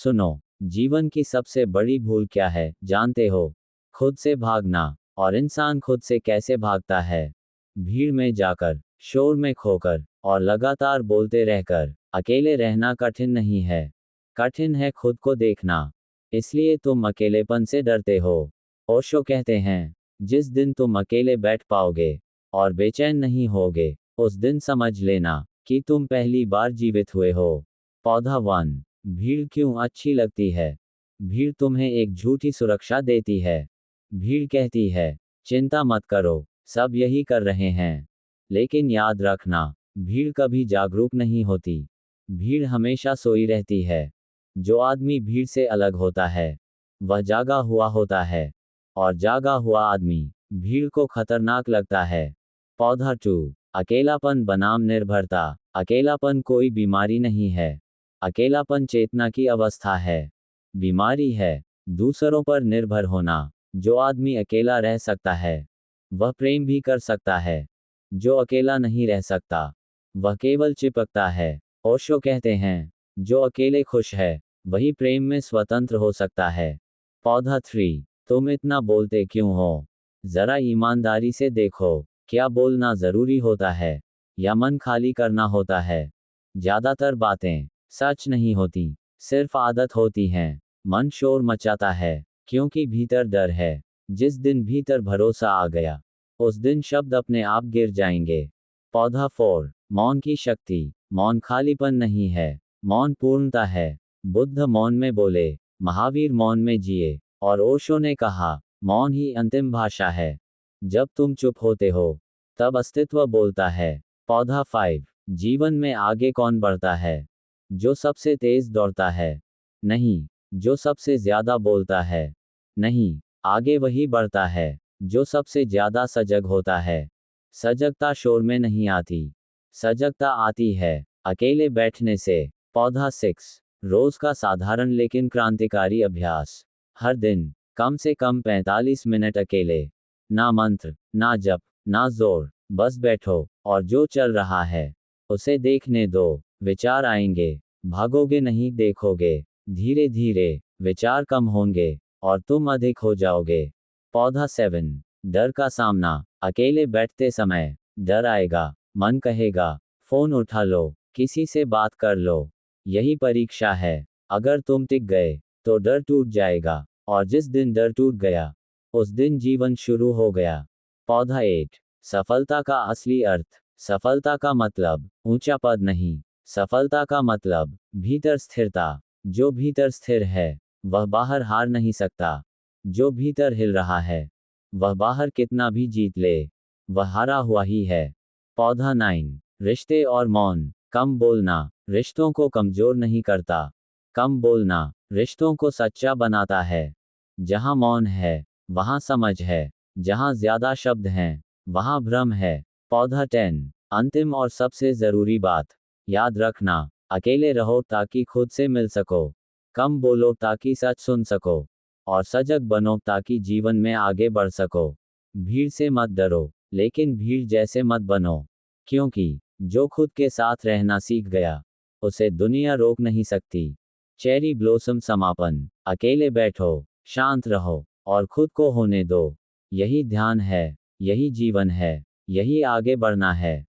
सुनो, जीवन की सबसे बड़ी भूल क्या है, जानते हो? खुद से भागना। और इंसान खुद से कैसे भागता है? भीड़ में जाकर, शोर में खोकर, और लगातार बोलते रहकर। अकेले रहना कठिन नहीं है। कठिन है खुद को देखना। इसलिए तुम अकेलेपन से डरते हो। ओशो कहते हैं, जिस दिन तुम अकेले बैठ पाओगे और बेचैन नहीं होगे, उस दिन समझ लेना कि तुम पहली बार जीवित हुए हो। पौधा 1। भीड़ क्यों अच्छी लगती है? भीड़ तुम्हें एक झूठी सुरक्षा देती है। भीड़ कहती है, चिंता मत करो, सब यही कर रहे हैं। लेकिन याद रखना, भीड़ कभी जागरूक नहीं होती। भीड़ हमेशा सोई रहती है। जो आदमी भीड़ से अलग होता है, वह जागा हुआ होता है। और जागा हुआ आदमी भीड़ को खतरनाक लगता है। पौधा 2। अकेलापन बनाम निर्भरता। अकेलापन कोई बीमारी नहीं है। अकेलापन चेतना की अवस्था है। बीमारी है दूसरों पर निर्भर होना। जो आदमी अकेला रह सकता है, वह प्रेम भी कर सकता है। जो अकेला नहीं रह सकता, वह केवल चिपकता है। ओशो कहते हैं, जो अकेले खुश है, वही प्रेम में स्वतंत्र हो सकता है। पौधा 3। तुम इतना बोलते क्यों हो? जरा ईमानदारी से देखो, क्या बोलना जरूरी होता है या मन खाली करना होता है? ज्यादातर बातें सच नहीं होती, सिर्फ आदत होती हैं। मन शोर मचाता है क्योंकि भीतर डर है। जिस दिन भीतर भरोसा आ गया, उस दिन शब्द अपने आप गिर जाएंगे। पौधा 4। मौन की शक्ति। मौन खालीपन नहीं है, मौन पूर्णता है। बुद्ध मौन में बोले, महावीर मौन में जिए, और ओशो ने कहा, मौन ही अंतिम भाषा है। जब तुम चुप होते हो, तब अस्तित्व बोलता है। पौधा 5। जीवन में आगे कौन बढ़ता है? जो सबसे तेज दौड़ता है? नहीं। जो सबसे ज्यादा बोलता है? नहीं। आगे वही बढ़ता है जो सबसे ज्यादा सजग होता है। सजगता शोर में नहीं आती, सजगता आती है अकेले बैठने से। पौधा 6। रोज का साधारण लेकिन क्रांतिकारी अभ्यास। हर दिन कम से कम 45 मिनट अकेले। ना मंत्र, ना जप, ना जोर, बस बैठो और जो चल रहा है उसे देखने दो। विचार आएंगे, भागोगे नहीं, देखोगे। धीरे धीरे विचार कम होंगे और तुम अधिक हो जाओगे। पौधा 7। डर का सामना। अकेले बैठते समय डर आएगा। मन कहेगा, फोन उठा लो, किसी से बात कर लो। यही परीक्षा है। अगर तुम टिक गए, तो डर टूट जाएगा, और जिस दिन डर टूट गया, उस दिन जीवन शुरू हो गया। पौधा 8। सफलता का असली अर्थ। सफलता का मतलब ऊंचा पद नहीं, सफलता का मतलब भीतर स्थिरता। जो भीतर स्थिर है, वह बाहर हार नहीं सकता। जो भीतर हिल रहा है, वह बाहर कितना भी जीत ले, वह हारा हुआ ही है। पौधा 9। रिश्ते और मौन। कम बोलना रिश्तों को कमजोर नहीं करता, कम बोलना रिश्तों को सच्चा बनाता है। जहां मौन है, वहां समझ है। जहां ज्यादा शब्द हैं, वहां भ्रम है। पौधा 10। अंतिम और सबसे जरूरी बात, याद रखना, अकेले रहो ताकि खुद से मिल सको। कम बोलो ताकि सच सुन सको। और सजग बनो ताकि जीवन में आगे बढ़ सको। भीड़ से मत डरो, लेकिन भीड़ जैसे मत बनो। क्योंकि जो खुद के साथ रहना सीख गया, उसे दुनिया रोक नहीं सकती। चेरी ब्लॉसम समापन। अकेले बैठो, शांत रहो, और खुद को होने दो। यही ध्यान है, यही जीवन है, यही आगे बढ़ना है।